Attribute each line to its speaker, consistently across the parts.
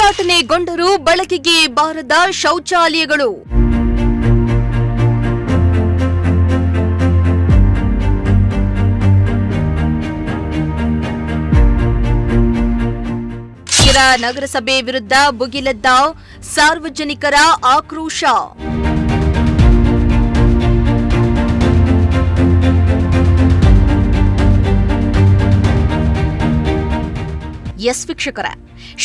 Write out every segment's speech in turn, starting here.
Speaker 1: ಉದ್ಘಾಟನೆಗೊಂಡರೂ ಬಳಕೆಗೆ ಬಾರದ ಶೌಚಾಲಯಗಳು. ಶಿರಾ ನಗರಸಭೆ ವಿರುದ್ಧ ಭುಗಿಲೆದ್ದ ಸಾರ್ವಜನಿಕರ ಆಕ್ರೋಶ. ಎಸ್ ವೀಕ್ಷಕರೇ,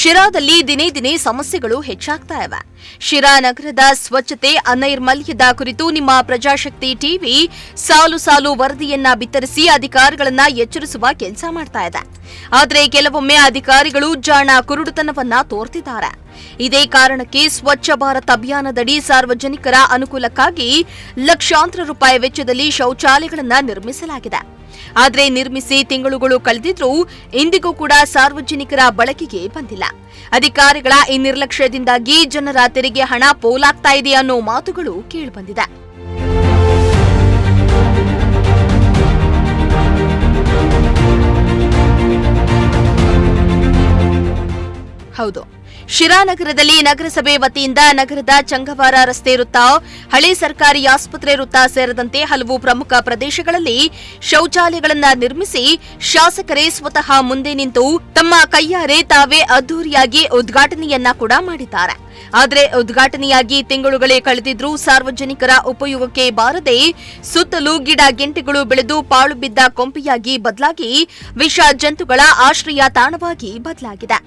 Speaker 1: ಶಿರಾದಲ್ಲಿ ದಿನೇ ದಿನೇ ಸಮಸ್ಯೆಗಳು ಹೆಚ್ಚಾಗ್ತಾ ಇವೆ. ಶಿರಾ ನಗರದ ಸ್ವಚ್ಛತೆ ಅನೈರ್ಮಲ್ಯದ ಕುರಿತು ನಿಮ್ಮ ಪ್ರಜಾಶಕ್ತಿ ಟಿವಿ ಸಾಲು ಸಾಲು ವರದಿಯನ್ನ ಬಿತ್ತರಿಸಿ ಅಧಿಕಾರಿಗಳನ್ನ ಎಚ್ಚರಿಸುವ ಕೆಲಸ ಮಾಡ್ತಾ ಇದೆ. ಆದರೆ ಕೆಲವೊಮ್ಮೆ ಅಧಿಕಾರಿಗಳು ಜಾಣ ಕುರುಡುತನವನ್ನ ತೋರ್ತಿದ್ದಾರೆ. ಇದೇ ಕಾರಣಕ್ಕೆ ಸ್ವಚ್ಛ ಭಾರತ್ ಅಭಿಯಾನದಡಿ ಸಾರ್ವಜನಿಕರ ಅನುಕೂಲಕ್ಕಾಗಿ ಲಕ್ಷಾಂತರ ರೂಪಾಯಿ ವೆಚ್ಚದಲ್ಲಿ ಶೌಚಾಲಯಗಳನ್ನು ನಿರ್ಮಿಸಲಾಗಿದೆ. ಆದರೆ ನಿರ್ಮಿಸಿ ತಿಂಗಳುಗಳು ಕಳೆದಿದ್ರೂ ಇಂದಿಗೂ ಕೂಡ ಸಾರ್ವಜನಿಕರ ಬಳಕೆಗೆ ಬಂದಿಲ್ಲ. ಅಧಿಕಾರಿಗಳ ಈ ನಿರ್ಲಕ್ಷ್ಯದಿಂದಾಗಿ ಜನರ ತೆರಿಗೆ ಹಣ ಪೋಲಾಗ್ತಾ ಇದೆ ಅನ್ನೋ ಮಾತುಗಳು ಕೇಳಿಬಂದಿದೆ. ಹೌದು, ಶಿರಾ ನಗರದಲ್ಲಿ ನಗರಸಭೆ ವತಿಯಿಂದ ನಗರದ ಚಂಗವಾರ ರಸ್ತೆ ವೃತ್ತ, ಹಳೆ ಸರ್ಕಾರಿ ಆಸ್ಪತ್ರೆ ವೃತ್ತ ಸೇರಿದಂತೆ ಹಲವು ಪ್ರಮುಖ ಪ್ರದೇಶಗಳಲ್ಲಿ ಶೌಚಾಲಯಗಳನ್ನು ನಿರ್ಮಿಸಿ ಶಾಸಕರೇ ಸ್ವತಃ ಮುಂದೆ ನಿಂತು ತಮ್ಮ ಕೈಯಾರೆ ತಾವೇ ಅದ್ದೂರಿಯಾಗಿ ಉದ್ಘಾಟನೆಯನ್ನ ಕೂಡ ಮಾಡಿದ್ದಾರೆ. ಆದರೆ ಉದ್ಘಾಟನೆಯಾಗಿ ತಿಂಗಳುಗಳೇ ಕಳೆದಿದ್ರೂ ಸಾರ್ವಜನಿಕರ ಉಪಯೋಗಕ್ಕೆ ಬಾರದೆ ಸುತ್ತಲೂ ಗಿಡ ಗೆಂಟೆಗಳು ಬೆಳೆದು ಪಾಳು ಬಿದ್ದ ಕೊಂಪೆಯಾಗಿ ಬದಲಾಗಿ ವಿಷ ಜಂತುಗಳ ಆಶ್ರಯ ತಾಣವಾಗಿ ಬದಲಾಗಿದೆ.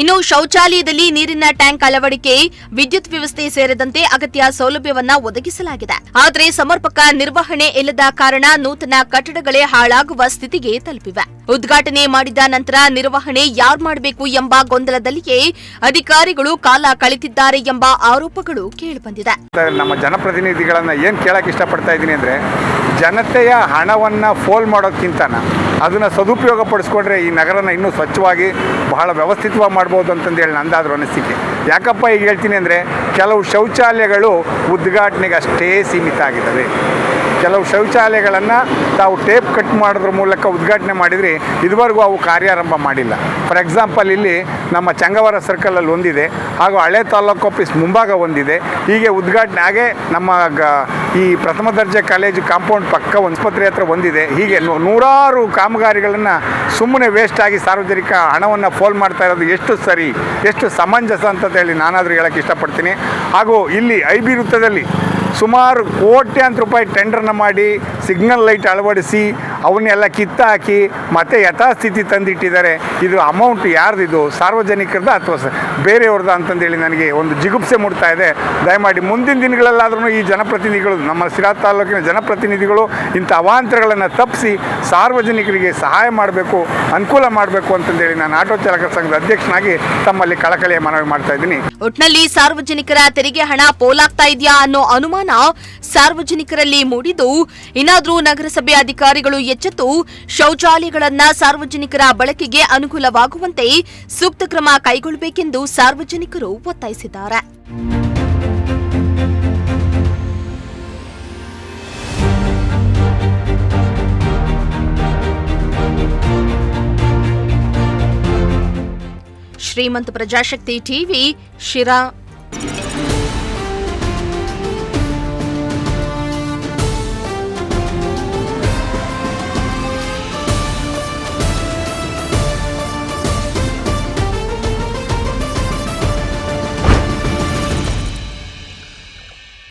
Speaker 1: ಇನ್ನು ಶೌಚಾಲಯದಲ್ಲಿ ನೀರಿನ ಟ್ಯಾಂಕ್ ಅಳವಡಿಕೆ, ವಿದ್ಯುತ್ ವ್ಯವಸ್ಥೆ ಸೇರಿದಂತೆ ಅಗತ್ಯ ಸೌಲಭ್ಯವನ್ನ ಒದಗಿಸಲಾಗಿದೆ. ಆದರೆ ಸಮರ್ಪಕ ನಿರ್ವಹಣೆ ಇಲ್ಲದ ಕಾರಣ ನೂತನ ಕಟ್ಟಡಗಳೇ ಹಾಳಾಗುವ ಸ್ಥಿತಿಗೆ ತಲುಪಿವೆ. ಉದ್ಘಾಟನೆ ಮಾಡಿದ ನಂತರ ನಿರ್ವಹಣೆ ಯಾರು ಮಾಡಬೇಕು ಎಂಬ ಗೊಂದಲದಲ್ಲಿಯೇ ಅಧಿಕಾರಿಗಳು ಕಾಲ ಕಳೆದಿದ್ದಾರೆ ಎಂಬ ಆರೋಪಗಳು ಕೇಳಿಬಂದಿದೆ.
Speaker 2: ನಮ್ಮ ಜನಪ್ರತಿನಿಧಿಗಳನ್ನ ಏನ್ ಕೇಳಕ್ ಇಷ್ಟಪಡ್ತಾ ಇದ್ದೀನಿ ಅಂದ್ರೆ, ಜನತೆಯ ಹಣವನ್ನ ಫೋಲ್ ಮಾಡೋದಕ್ಕಿಂತ ಅದನ್ನ ಸದುಪಯೋಗ ಪಡಿಸ್ಕೊಂಡ್ರೆ ಈ ನಗರನ ಇನ್ನೂ ಸ್ವಚ್ಛವಾಗಿ ಬಹಳ ವ್ಯವಸ್ಥಿತವಾಗಿ ಮಾಡ್ಬೋದು ಅಂತಂದೇಳಿ ನಂದಾದ್ರೂ ಅನಿಸಿಕೆ. ಯಾಕಪ್ಪ ಈಗ ಹೇಳ್ತೀನಿ ಅಂದರೆ, ಕೆಲವು ಶೌಚಾಲಯಗಳು ಉದ್ಘಾಟನೆಗೆ ಅಷ್ಟೇ ಸೀಮಿತ ಆಗಿದ್ದಾವೆ. ಕೆಲವು ಶೌಚಾಲಯಗಳನ್ನು ತಾವು ಟೇಪ್ ಕಟ್ ಮಾಡೋದ್ರ ಮೂಲಕ ಉದ್ಘಾಟನೆ ಮಾಡಿದರೆ ಇದುವರೆಗೂ ಅವು ಕಾರ್ಯಾರಂಭ ಮಾಡಿಲ್ಲ. ಫಾರ್ ಎಕ್ಸಾಂಪಲ್, ಇಲ್ಲಿ ನಮ್ಮ ಚಂಗವಾರ ಸರ್ಕಲಲ್ಲಿ ಒಂದಿದೆ, ಹಾಗೂ ಹಳೆ ತಾಲೂಕು ಆಫೀಸ್ ಮುಂಭಾಗ ಒಂದಿದೆ. ಹೀಗೆ ಉದ್ಘಾಟನೆ ಹಾಗೆ ನಮ್ಮ ಈ ಪ್ರಥಮ ದರ್ಜೆ ಕಾಲೇಜು ಕಾಂಪೌಂಡ್ ಪಕ್ಕ ಆಸ್ಪತ್ರೆ ಹತ್ರ ಒಂದಿದೆ. ಹೀಗೆ ನೂರಾರು ಕಾಮಗಾರಿಗಳನ್ನು ಸುಮ್ಮನೆ ವೇಸ್ಟ್ ಆಗಿ ಸಾರ್ವಜನಿಕ ಹಣವನ್ನು ಫೋಲ್ ಮಾಡ್ತಾ ಇರೋದು ಎಷ್ಟು ಸರಿ, ಎಷ್ಟು ಸಮಂಜಸ ಅಂತ ಹೇಳಿ ನಾನಾದರೂ ಹೇಳೋಕ್ಕೆ ಇಷ್ಟಪಡ್ತೀನಿ. ಹಾಗೂ ಇಲ್ಲಿ IB ವೃತ್ತದಲ್ಲಿ ಸುಮಾರು ಕೋಟ್ಯಾಂತರ ರೂಪಾಯಿ ಟೆಂಡರ್ನ ಮಾಡಿ ಸಿಗ್ನಲ್ ಲೈಟ್ ಅಳವಡಿಸಿ ಅವನ್ನೆಲ್ಲ ಕಿತ್ತಾಕಿ ಮತ್ತೆ ಯಥಾಸ್ಥಿತಿ ತಂದಿಟ್ಟಿದ್ದಾರೆ. ಇದು ಅಮೌಂಟ್ ಯಾರ್ದಿದು, ಸಾರ್ವಜನಿಕರದ ಅಥವಾ ಬೇರೆಯವ್ರದ ಅಂತಂದೇಳಿ ನನಗೆ ಒಂದು ಜಿಗುಪ್ಸೆ ಮೂಡ್ತಾ ಇದೆ. ದಯಮಾಡಿ ಮುಂದಿನ ದಿನಗಳಲ್ಲಾದ್ರೂ ಈ ಜನಪ್ರತಿನಿಧಿಗಳು, ನಮ್ಮ ಶಿರಾ ತಾಲೂಕಿನ ಜನಪ್ರತಿನಿಧಿಗಳು ಇಂಥ ಅವಾಂತರಗಳನ್ನು ತಪ್ಪಿಸಿ ಸಾರ್ವಜನಿಕರಿಗೆ ಸಹಾಯ ಮಾಡಬೇಕು, ಅನುಕೂಲ ಮಾಡಬೇಕು ಅಂತಂದೇಳಿ ನಾನು ಆಟೋ ಚಾಲಕರ ಸಂಘದ ಅಧ್ಯಕ್ಷನಾಗಿ ತಮ್ಮಲ್ಲಿ ಕಳಕಳಿಯ ಮನವಿ ಮಾಡ್ತಾ ಇದ್ದೀನಿ.
Speaker 1: ಒಟ್ನಲ್ಲಿ ಸಾರ್ವಜನಿಕರ ತೆರಿಗೆ ಹಣ ಪೋಲಾಗ್ತಾ ಇದೆಯಾ ಅನ್ನೋ ಅನುಮಾನ ಸಾರ್ವಜನಿಕರಲ್ಲಿ ಮೂಡಿದ್ದು, ಇನ್ನಾದ್ರೂ ನಗರಸಭೆ ಅಧಿಕಾರಿಗಳು ಎಚ್ಚೆತ್ತು ಶೌಚಾಲಯಗಳನ್ನ ಸಾರ್ವಜನಿಕರ ಬಳಕೆಗೆ ಅನುಕೂಲವಾಗುವಂತೆ ಸೂಕ್ತ ಕ್ರಮ ಕೈಗೊಳ್ಳಬೇಕೆಂದು ಸಾರ್ವಜನಿಕರು ಒತ್ತಾಯಿಸಿದ್ದಾರೆ. ಶ್ರೀಮಂತ ಪ್ರಜಾಶಕ್ತಿ ಟಿವಿ, ಶಿರಾ.